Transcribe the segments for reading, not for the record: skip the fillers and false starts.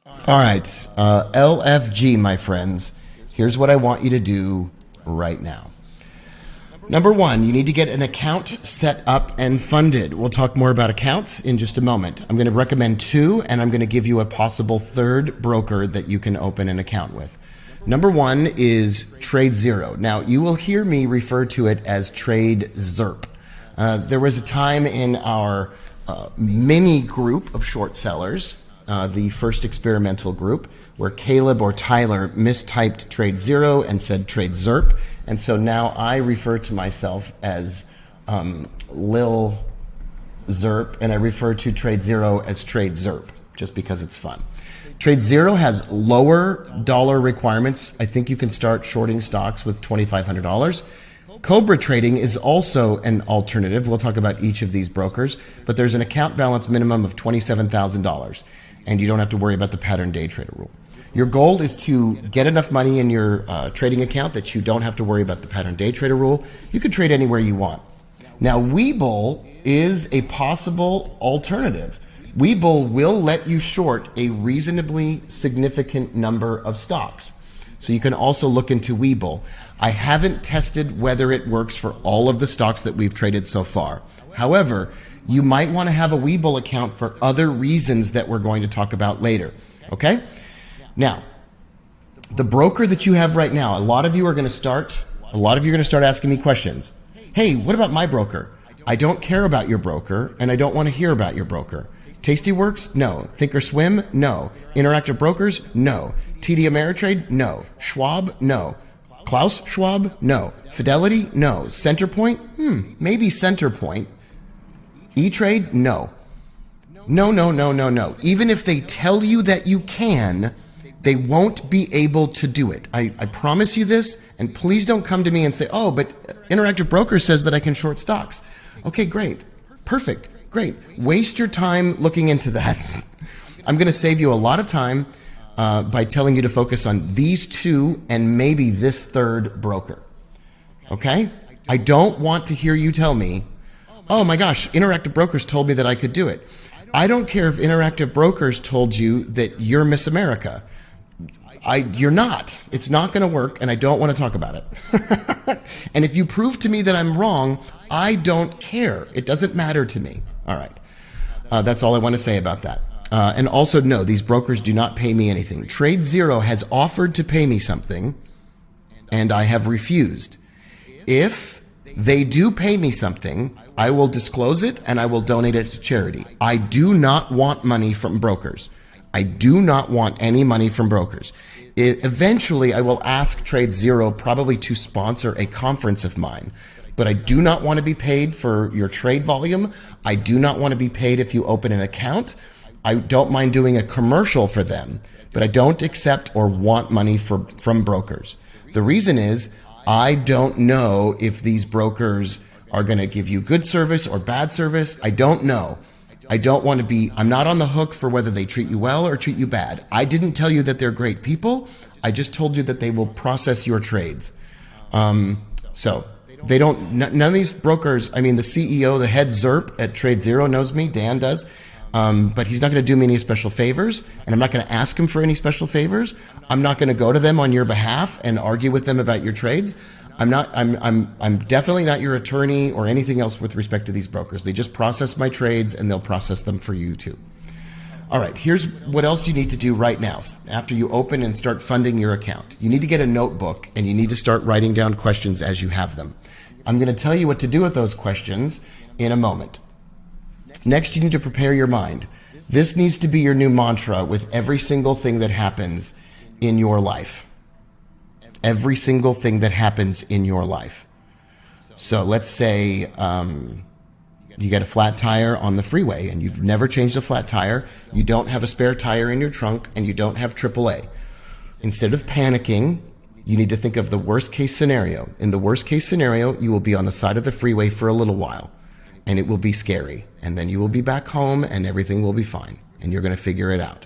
All right, LFG, my friends. Here's what I want you to do right now. Number one, you need to get an account set up and funded. We'll talk more about accounts in just a moment. I'm going to recommend two, and I'm going to give you a possible third broker that you can open an account with. Number one is TradeZero. Now, you will hear me refer to it as TradeZerp. There was a time in our mini group of short sellers, the first experimental group, where Caleb or Tyler mistyped TradeZero and said TradeZerp. And so now I refer to myself as Lil Zerp, and I refer to TradeZero as TradeZerp, just because it's fun. TradeZero has lower dollar requirements. I think you can start shorting stocks with $2,500. Cobra Trading is also an alternative. We'll talk about each of these brokers, but there's an account balance minimum of $27,000, and you don't have to worry about the pattern day trader rule. Your goal is to get enough money in your trading account that you don't have to worry about the pattern day trader rule. You can trade anywhere you want. Now, Webull is a possible alternative. Webull will let you short a reasonably significant number of stocks. So you can also look into Webull. I haven't tested whether it works for all of the stocks that we've traded so far. However, you might want to have a Webull account for other reasons that we're going to talk about later. Okay? Now, the broker that you have right now, a lot of you are going to start asking me questions. Hey, what about my broker? I don't care about your broker, and I don't want to hear about your broker. Tastyworks? No. Thinkorswim? No. Interactive Brokers? No. TD Ameritrade? No. Schwab? No. Klaus Schwab? No. Fidelity? No. Centerpoint? Maybe Centerpoint. E-Trade? No. No. Even if they tell you that you can, they won't be able to do it. I promise you this, and please don't come to me and say, oh, but Interactive Broker says that I can short stocks. Okay, great. Perfect. Great. Waste your time looking into that. I'm going to save you a lot of time by telling you to focus on these two and maybe this third broker. Okay? I don't want to hear you tell me, oh my gosh, Interactive Brokers told me that I could do it. I don't care if Interactive Brokers told you that you're Miss America. You're not. It's not going to work, and I don't want to talk about it. And if you prove to me that I'm wrong, I don't care. It doesn't matter to me. All right. That's all I want to say about that. And also, no, these brokers do not pay me anything. TradeZero has offered to pay me something, and I have refused. If they do pay me something, I will disclose it, and I will donate it to charity. I do not want money from brokers. I do not want any money from brokers. Eventually, I will ask TradeZero probably to sponsor a conference of mine, but I do not want to be paid for your trade volume. I do not want to be paid if you open an account. I don't mind doing a commercial for them, but I don't accept or want money from brokers. The reason is I don't know if these brokers are going to give you good service or bad service. I don't know. I'm not on the hook for whether they treat you well or treat you bad. I didn't tell you that they're great people. I just told you that they will process your trades. So they don't, none of these brokers, I mean, the CEO, the head Zerp at TradeZero knows me, Dan does, but he's not going to do me any special favors, and I'm not going to ask him for any special favors. I'm not going to go to them on your behalf and argue with them about your trades. I'm definitely not your attorney or anything else with respect to these brokers. They just process my trades, and they'll process them for you too. All right, here's what else you need to do right now after you open and start funding your account. You need to get a notebook, and you need to start writing down questions as you have them. I'm going to tell you what to do with those questions in a moment. Next, you need to prepare your mind. This needs to be your new mantra with every single thing that happens in your life. Every single thing that happens in your life. So let's say you get a flat tire on the freeway and you've never changed a flat tire, you don't have a spare tire in your trunk, and you don't have AAA. Instead of panicking, you need to think of the worst case scenario. In the worst case scenario, you will be on the side of the freeway for a little while, and it will be scary. And then you will be back home and everything will be fine, and you're going to figure it out.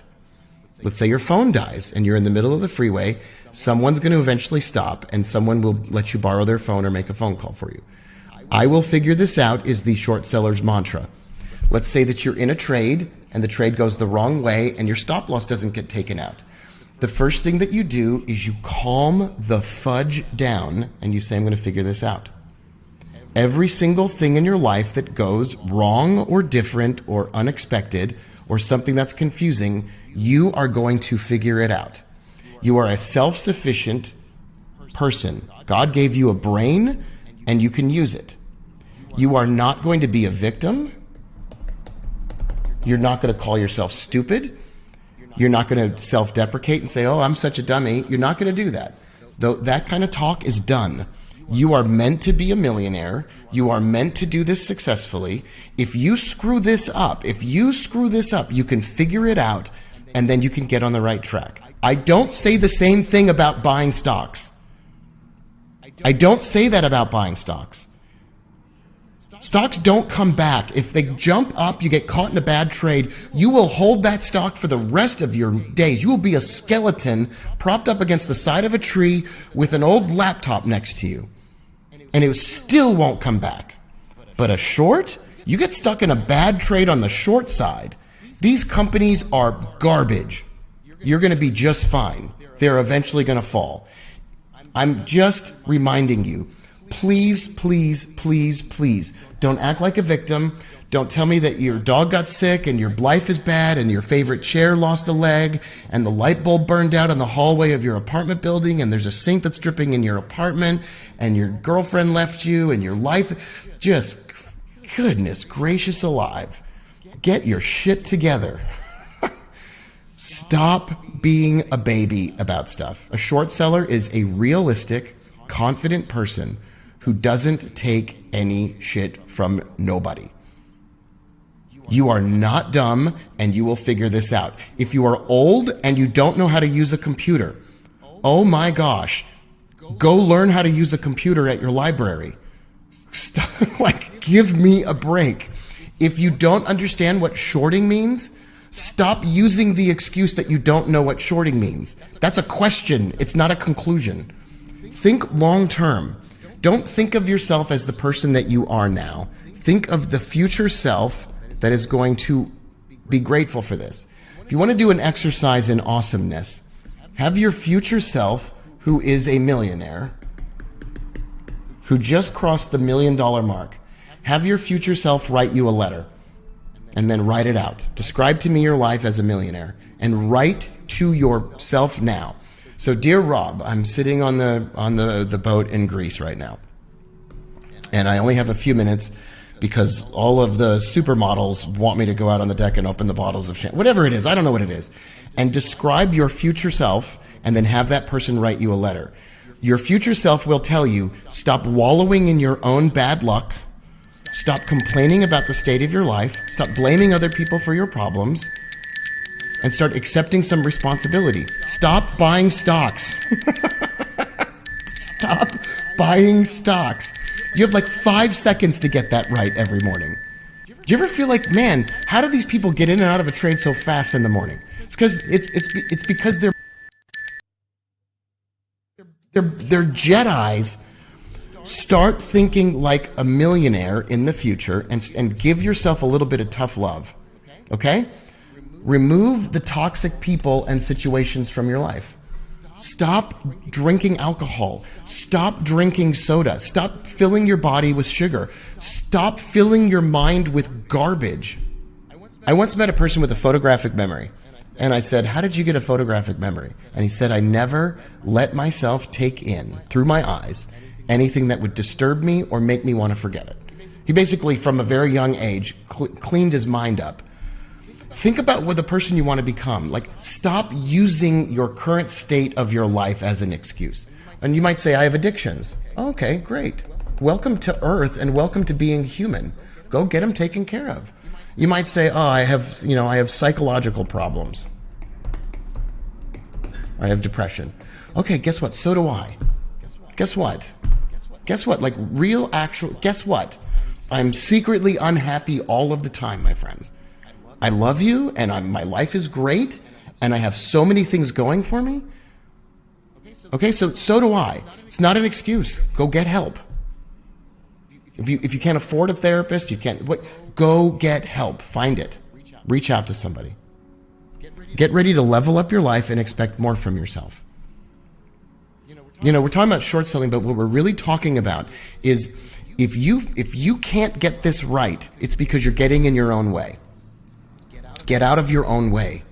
Let's say your phone dies and you're in the middle of the freeway. Someone's going to eventually stop, and someone will let you borrow their phone or make a phone call for you. I will figure this out is the short seller's mantra. Let's say that you're in a trade and the trade goes the wrong way and your stop loss doesn't get taken out. The first thing that you do is you calm the fudge down and you say, I'm going to figure this out. Every single thing in your life that goes wrong or different or unexpected or something that's confusing, you are going to figure it out. You are a self-sufficient person. God gave you a brain and you can use it. You are not going to be a victim. You're not going to call yourself stupid. You're not going to self-deprecate and say, oh, I'm such a dummy. You're not going to do that. Though that kind of talk is done. You are meant to be a millionaire. You are meant to do this successfully. If you screw this up, you can figure it out and then you can get on the right track. I don't say the same thing about buying stocks. I don't say that about buying stocks. Stocks don't come back. If they jump up, you get caught in a bad trade, you will hold that stock for the rest of your days. You will be a skeleton propped up against the side of a tree with an old laptop next to you. And it still won't come back. But a short, you get stuck in a bad trade on the short side. These companies are garbage. You're going to be just fine. They're eventually going to fall. I'm just reminding you, please, please, please, please, don't act like a victim. Don't tell me that your dog got sick and your life is bad and your favorite chair lost a leg and the light bulb burned out in the hallway of your apartment building and there's a sink that's dripping in your apartment and your girlfriend left you and your life. Just, goodness gracious alive. Get your shit together. Stop being a baby about stuff. A short seller is a realistic, confident person who doesn't take any shit from nobody. You are not dumb and you will figure this out. If you are old and you don't know how to use a computer, oh my gosh, go learn how to use a computer at your library. Stop, give me a break. If you don't understand what shorting means, stop using the excuse that you don't know what shorting means. That's a question. It's not a conclusion. Think long term. Don't think of yourself as the person that you are now. Think of the future self that is going to be grateful for this. If you want to do an exercise in awesomeness, have your future self, who is a millionaire, who just crossed the $1 million mark, have your future self write you a letter and then write it out. Describe to me your life as a millionaire and write to yourself now. So, dear Rob, I'm sitting on the boat in Greece right now. And I only have a few minutes because all of the supermodels want me to go out on the deck and open the bottles of champagne. Whatever it is, I don't know what it is. And describe your future self and then have that person write you a letter. Your future self will tell you, stop wallowing in your own bad luck. Stop complaining about the state of your life. Stop blaming other people for your problems. And start accepting some responsibility. Stop buying stocks. Stop buying stocks. You have like 5 seconds to get that right every morning. Do you ever feel like, man, how do these people get in and out of a trade so fast in the morning? It's because it's because they're Jedis. Start thinking like a millionaire in the future and give yourself a little bit of tough love. Okay? Remove the toxic people and situations from your life. Stop drinking alcohol. Stop drinking soda. Stop filling your body with sugar. Stop filling your mind with garbage. I once met a person with a photographic memory. And I said, how did you get a photographic memory? And he said, I never let myself take in, through my eyes, anything that would disturb me or make me want to forget it. He basically, from a very young age, cleaned his mind up. Think about what the person you want to become. Like, stop using your current state of your life as an excuse. And you might say, I have addictions. Okay, great. Welcome to Earth and welcome to being human. Go get them taken care of. You might say, oh, I have psychological problems. I have depression. Okay, guess what? So do I. Guess what? Guess what? Guess what? I'm secretly unhappy all of the time, my friends. I love you, and my life is great, and I have so many things going for me. Okay, so do I. It's not an excuse. Go get help. If you can't afford a therapist, you can't, go get help. Find it. Reach out to somebody. Get ready to level up your life and expect more from yourself. We're talking about short selling, but what we're really talking about is if you can't get this right, it's because you're getting in your own way. Get out of your own way.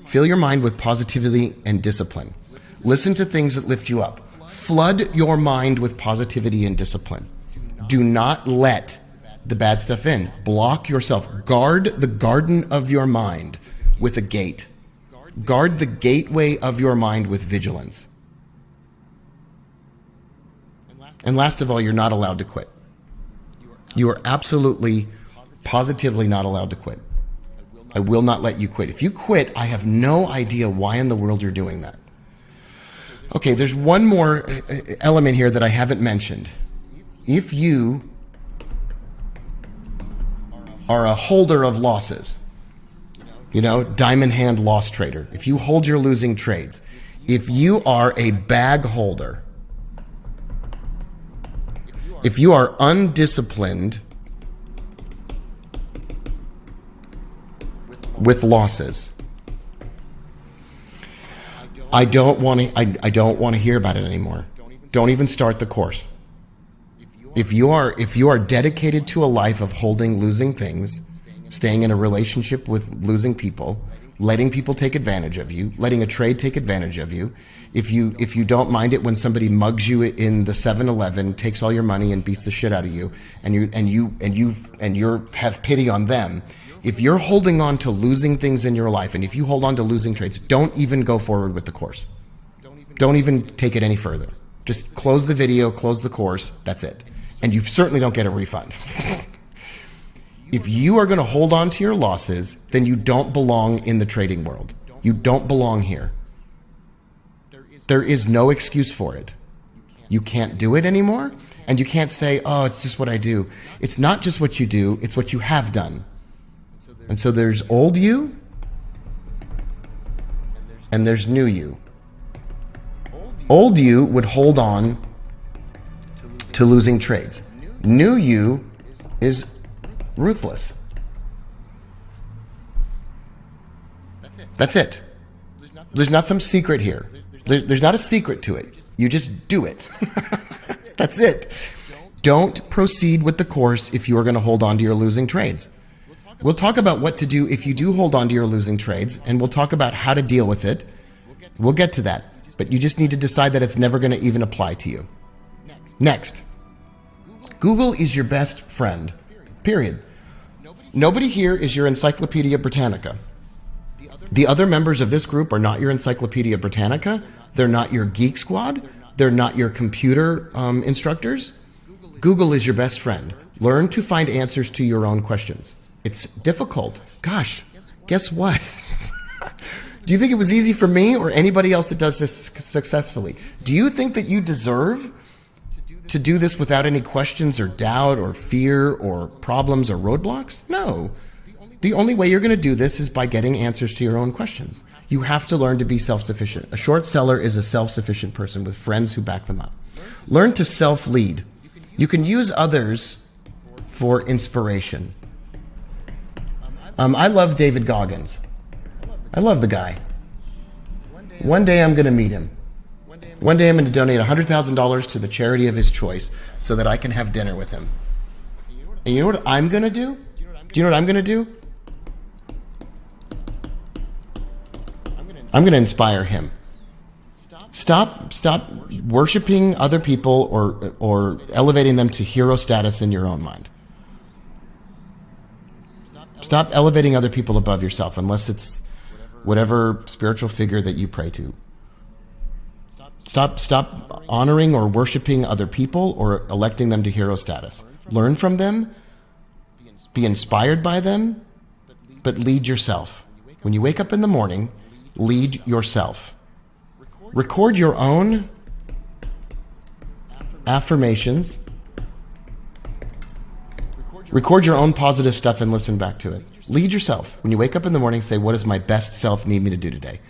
Fill your mind with positivity and discipline. Listen to things that lift you up. Flood your mind with positivity and discipline. Do not let the bad stuff in. Block yourself. Guard the garden of your mind with a gate. Guard the gateway of your mind with vigilance. And last of all, you're not allowed to quit. You are absolutely, positively not allowed to quit. I will not let you quit. If you quit, I have no idea why in the world you're doing that. Okay, there's one more element here that I haven't mentioned. If you are a holder of losses, diamond hand loss trader, if you hold your losing trades, if you are a bag holder, if you are undisciplined with losses, I don't want to hear about it anymore. Don't even start the course. If you are dedicated to a life of holding losing things, staying in a relationship with losing people, letting people take advantage of you, letting a trade take advantage of you, if you don't mind it when somebody mugs you in the 7-Eleven, takes all your money and beats the shit out of you, and you have pity on them, if you're holding on to losing things in your life, and if you hold on to losing trades, don't even go forward with the course. Don't even take it any further. Just close the video, close the course, that's it. And you certainly don't get a refund. If you are going to hold on to your losses, then you don't belong in the trading world. You don't belong here. There is no excuse for it. You can't do it anymore, and you can't say, oh, it's just what I do. It's not just what you do, it's what you have done. And so there's old you, and there's new you. Old you would hold on to losing trades. New you is ruthless. That's it. There's not some secret here. There's not a secret to it. You just do it. That's it. Don't proceed with the course if you are going to hold on to your losing trades. We'll talk about what to do if you do hold on to your losing trades, and we'll talk about how to deal with it. We'll get to that. But you just need to decide that it's never going to even apply to you. Next. Google is your best friend. Period. Nobody here is your Encyclopedia Britannica. The other members of this group are not your Encyclopedia Britannica. They're not your Geek Squad. They're not your computer instructors. Google is your best friend. Learn to find answers to your own questions. It's difficult. Gosh, guess what? Do you think it was easy for me or anybody else that does this successfully? Do you think that you deserve to do this without any questions or doubt or fear or problems or roadblocks? No. The only way you're going to do this is by getting answers to your own questions. You have to learn to be self-sufficient. A short seller is a self-sufficient person with friends who back them up. Learn to self-lead. You can use others for inspiration. I love David Goggins. I love the guy. One day I'm going to meet him. One day I'm going to donate $100,000 to the charity of his choice so that I can have dinner with him. And you know what I'm going to do? Do you know what I'm going to do? I'm going to inspire him. Stop worshiping other people or elevating them to hero status in your own mind. Stop elevating other people above yourself unless it's whatever spiritual figure that you pray to. Stop honoring or worshiping other people or electing them to hero status. Learn from them, be inspired by them, but lead yourself. When you wake up in the morning, lead yourself. Record your own affirmations. Record your own positive stuff and listen back to it. Lead yourself. When you wake up in the morning, say, what does my best self need me to do today?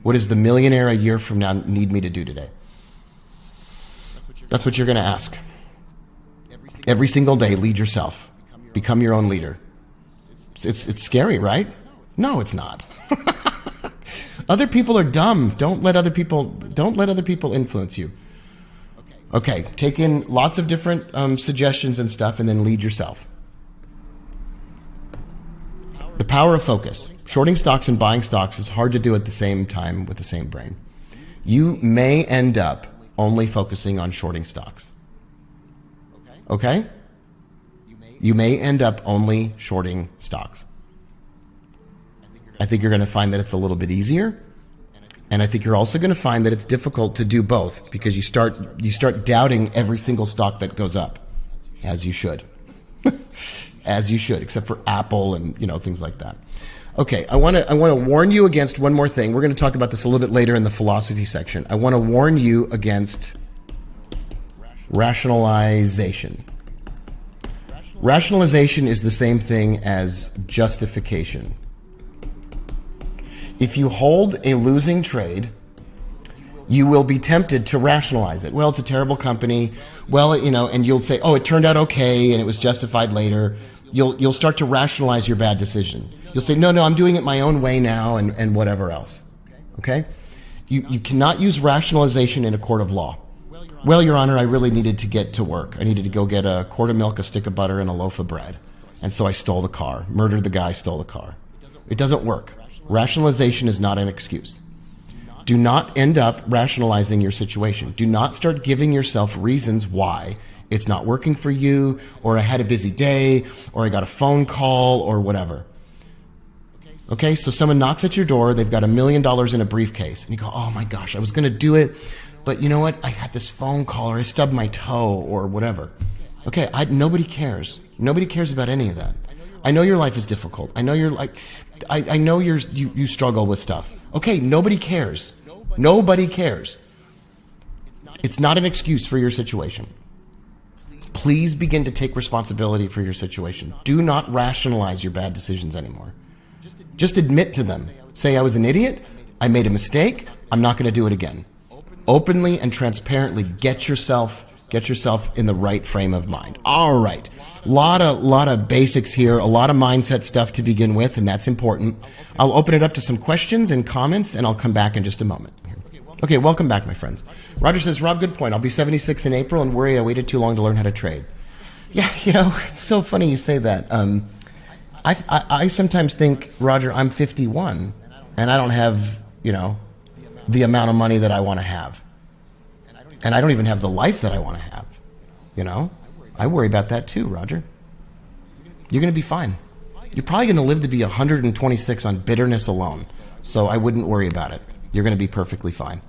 What does the millionaire a year from now need me to do today? That's what you're going to ask. Every single day, lead yourself. Become your own leader. It's scary, right? No, it's not. Other people are dumb. Don't let other people influence you. Okay, take in lots of different suggestions and stuff, and then lead yourself. The power of focus. Shorting stocks and buying stocks is hard to do at the same time with the same brain. You may end up only focusing on shorting stocks. Okay? You may end up only shorting stocks. I think you're going to find that it's a little bit easier. And I think you're also going to find that it's difficult to do both because you start doubting every single stock that goes up, as you should. As you should, except for Apple and things like that. Okay, I want to warn you against one more thing. We're going to talk about this a little bit later in the philosophy section. I want to warn you against rationalization. Rationalization is the same thing as justification. If you hold a losing trade, you will be tempted to rationalize it. Well, it's a terrible company. Well, and you'll say, oh, it turned out okay and it was justified later. You'll start to rationalize your bad decision. You'll say, no, I'm doing it my own way now and whatever else. Okay? You cannot use rationalization in a court of law. Well, Your Honor, I really needed to get to work. I needed to go get a quart of milk, a stick of butter, and a loaf of bread. And so I stole the car, murdered the guy, stole the car. It doesn't work. Rationalization is not an excuse. Do not end up rationalizing your situation. Do not start giving yourself reasons why it's not working for you, or I had a busy day, or I got a phone call, or whatever. Okay, so someone knocks at your door, they've got $1 million in a briefcase, and you go, oh my gosh, I was going to do it, but you know what? I had this phone call, or I stubbed my toe, or whatever. Okay, nobody cares. Nobody cares about any of that. I know your life is difficult. I know I know you struggle with stuff. Okay, nobody cares. Nobody cares. It's not an excuse for your situation. Please begin to take responsibility for your situation. Do not rationalize your bad decisions anymore. Just admit to them. Say, I was an idiot. I made a mistake. I'm not going to do it again. Openly and transparently get yourself in the right frame of mind. All right. Lot of basics here, a lot of mindset stuff to begin with, and that's important. I'll open it up to some questions and comments, and I'll come back in just a moment. Okay, welcome back, my friends. Roger says, Rob, good point. I'll be 76 in April and worry I waited too long to learn how to trade. Yeah, it's so funny you say that. I sometimes think, Roger, I'm 51, and I don't have, the amount of money that I want to have. And I don't even have the life that I want to have. I worry about that too, Roger. You're going to be fine. You're probably going to live to be 126 on bitterness alone. So I wouldn't worry about it. You're going to be perfectly fine.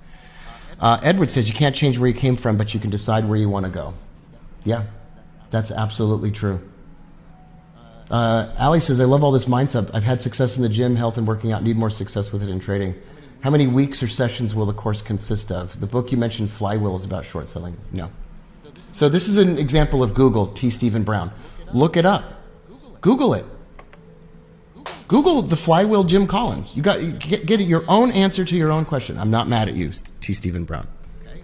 Edward says you can't change where you came from, but you can decide where you want to go. Yeah, that's absolutely true. Ali says, I love all this mindset. I've had success in the gym, health, and working out. Need more success with it in trading. How many weeks or sessions will the course consist of? The book you mentioned, Flywheel, is about short selling. No. So this is an example of Google, T. Stephen Brown. Look it up. Google it. Google the Flywheel Jim Collins. You get your own answer to your own question. I'm not mad at you, T. Stephen Brown.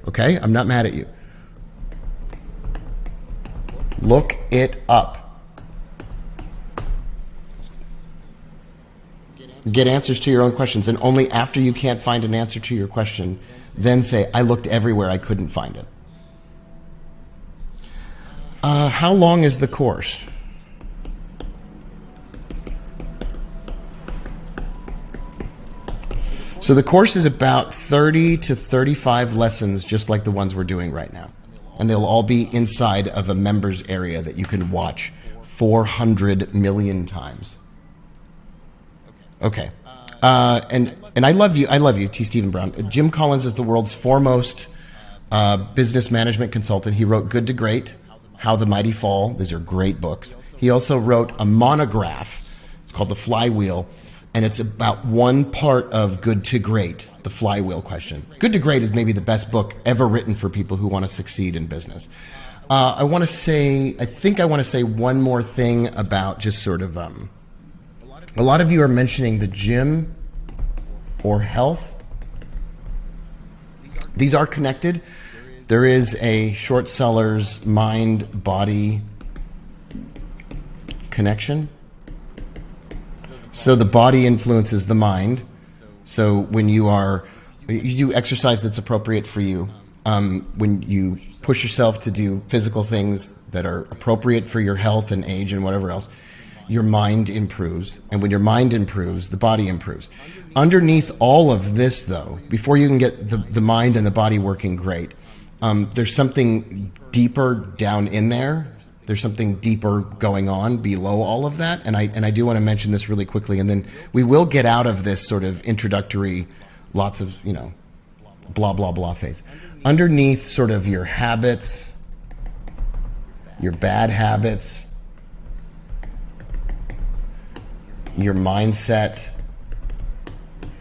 Okay? I'm not mad at you. Look it up. Get answers to your own questions, and only after you can't find an answer to your question, then say, I looked everywhere, I couldn't find it. How long is the course? So the course is about 30 to 35 lessons, just like the ones we're doing right now. And they'll all be inside of a members area that you can watch 400 million times. Okay. And I love you, T. Stephen Brown. Jim Collins is the world's foremost business management consultant. He wrote Good to Great, How the Mighty Fall. These are great books. He also wrote a monograph. It's called The Flywheel, and it's about one part of Good to Great, the flywheel question. Good to Great is maybe the best book ever written for people who want to succeed in business. I want to say one more thing about just sort of, a lot of you are mentioning the gym or health. These are connected. There is a short seller's mind-body connection. So the body influences the mind. So when you do exercise that's appropriate for you, when you push yourself to do physical things that are appropriate for your health and age and whatever else, your mind improves. And when your mind improves, the body improves. Underneath all of this, though, before you can get the mind and the body working great, there's something deeper down in there. There's something deeper going on below all of that. And I do want to mention this really quickly. And then we will get out of this sort of introductory, lots of, blah, blah, blah phase. Underneath sort of your habits, your bad habits, your mindset,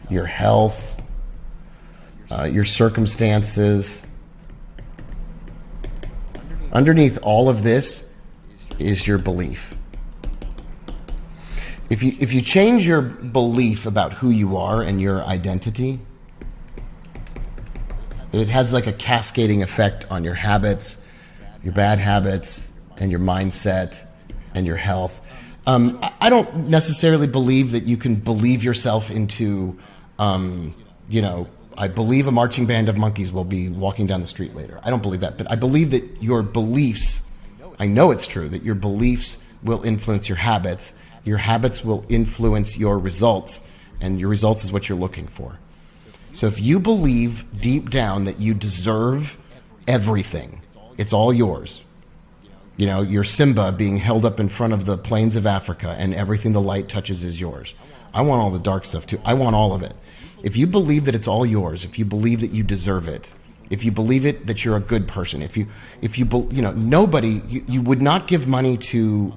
your health, your circumstances. Underneath all of this is your belief. If you change your belief about who you are and your identity, it has like a cascading effect on your habits, your bad habits, and your mindset, and your health. I don't necessarily believe that you can believe yourself into, I believe a marching band of monkeys will be walking down the street later. I don't believe that, but I believe that your beliefs, I know it's true, that your beliefs will influence your habits. Your habits will influence your results, and your results is what you're looking for. So if you believe deep down that you deserve everything, it's all yours. You're Simba being held up in front of the plains of Africa and everything the light touches is yours. I want all the dark stuff too. I want all of it. If you believe that it's all yours, if you believe that you deserve it, if you believe it that you're a good person, if you nobody, you would not give money to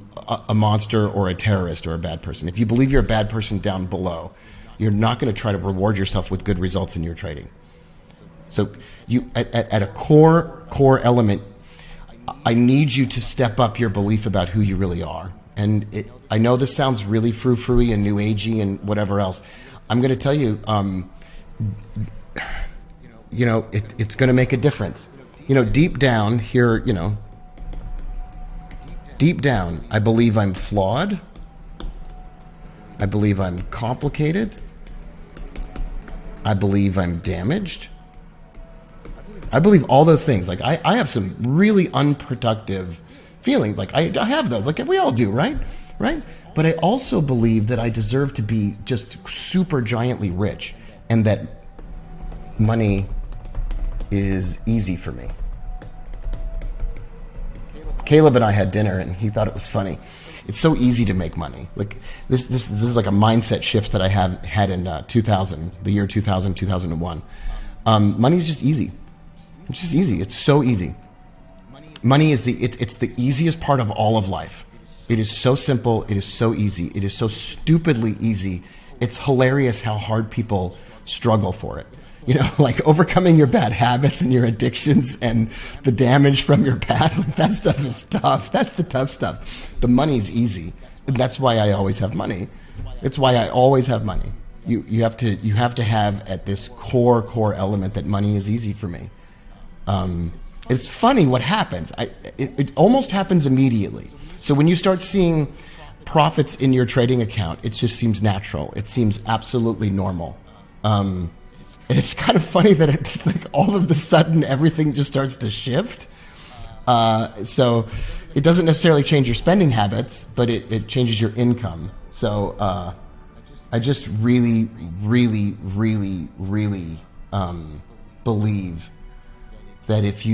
a monster or a terrorist or a bad person. If you believe you're a bad person down below, you're not going to try to reward yourself with good results in your trading. So you at a core element, I need you to step up your belief about who you really are. And I know this sounds really frou-frou-y and new agey and whatever else. I'm going to tell you, it's going to make a difference. Deep down here, deep down, I believe I'm flawed. I believe I'm complicated. I believe I'm damaged. I believe all those things. Like I have some really unproductive feelings. Like I have those. Like we all do, right? Right? But I also believe that I deserve to be just super giantly rich, and that money is easy for me. Caleb and I had dinner, and he thought it was funny. It's so easy to make money. Like this is like a mindset shift that I had in 2000, the year 2000, 2001. Money's just easy. It's just easy. It's so easy. Money is it's the easiest part of all of life. It is so simple. It is so easy. It is so stupidly easy. It's hilarious how hard people struggle for it. Like overcoming your bad habits and your addictions and the damage from your past. Like that stuff is tough. That's the tough stuff. The money's easy. And that's why I always have money. It's why I always have money. You have to have at this core element that money is easy for me. It's funny what happens. It almost happens immediately. So when you start seeing profits in your trading account, it just seems natural. It seems absolutely normal. And it's kind of funny that it's like all of a sudden everything just starts to shift. So it doesn't necessarily change your spending habits, but it changes your income. So I just really believe that if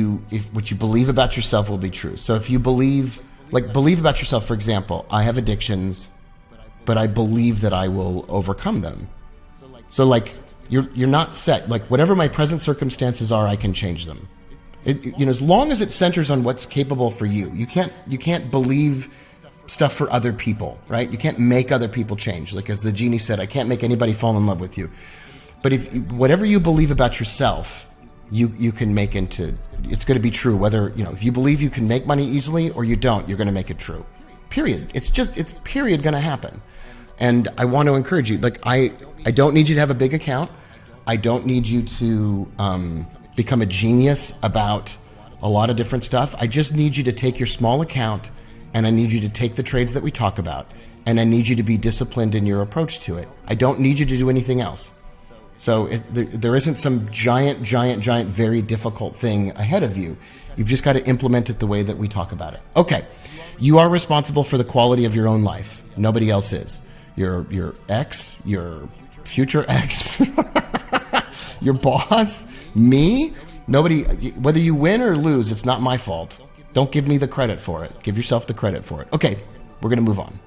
what you believe about yourself will be true. So if you believe about yourself, for example, I have addictions, but I believe that I will overcome them. So like you're not set. Like whatever my present circumstances are, I can change them. As long as it centers on what's capable for you. You can't believe stuff for other people, right? You can't make other people change. Like as the genie said, I can't make anybody fall in love with you. But if whatever you believe about yourself, you can make it's going to be true. Whether, if you believe you can make money easily or you don't, you're going to make it true. Period. It's period going to happen. And I want to encourage you, like I don't need you to have a big account. I don't need you to become a genius about a lot of different stuff. I just need you to take your small account and I need you to take the trades that we talk about, and I need you to be disciplined in your approach to it. I don't need you to do anything else. So there isn't some giant, very difficult thing ahead of you. You've just got to implement it the way that we talk about it. Okay, you are responsible for the quality of your own life. Nobody else is. Your ex, your future ex, your boss, me, nobody. Whether you win or lose, it's not my fault. Don't give me the credit for it. Give yourself the credit for it. Okay, we're going to move on.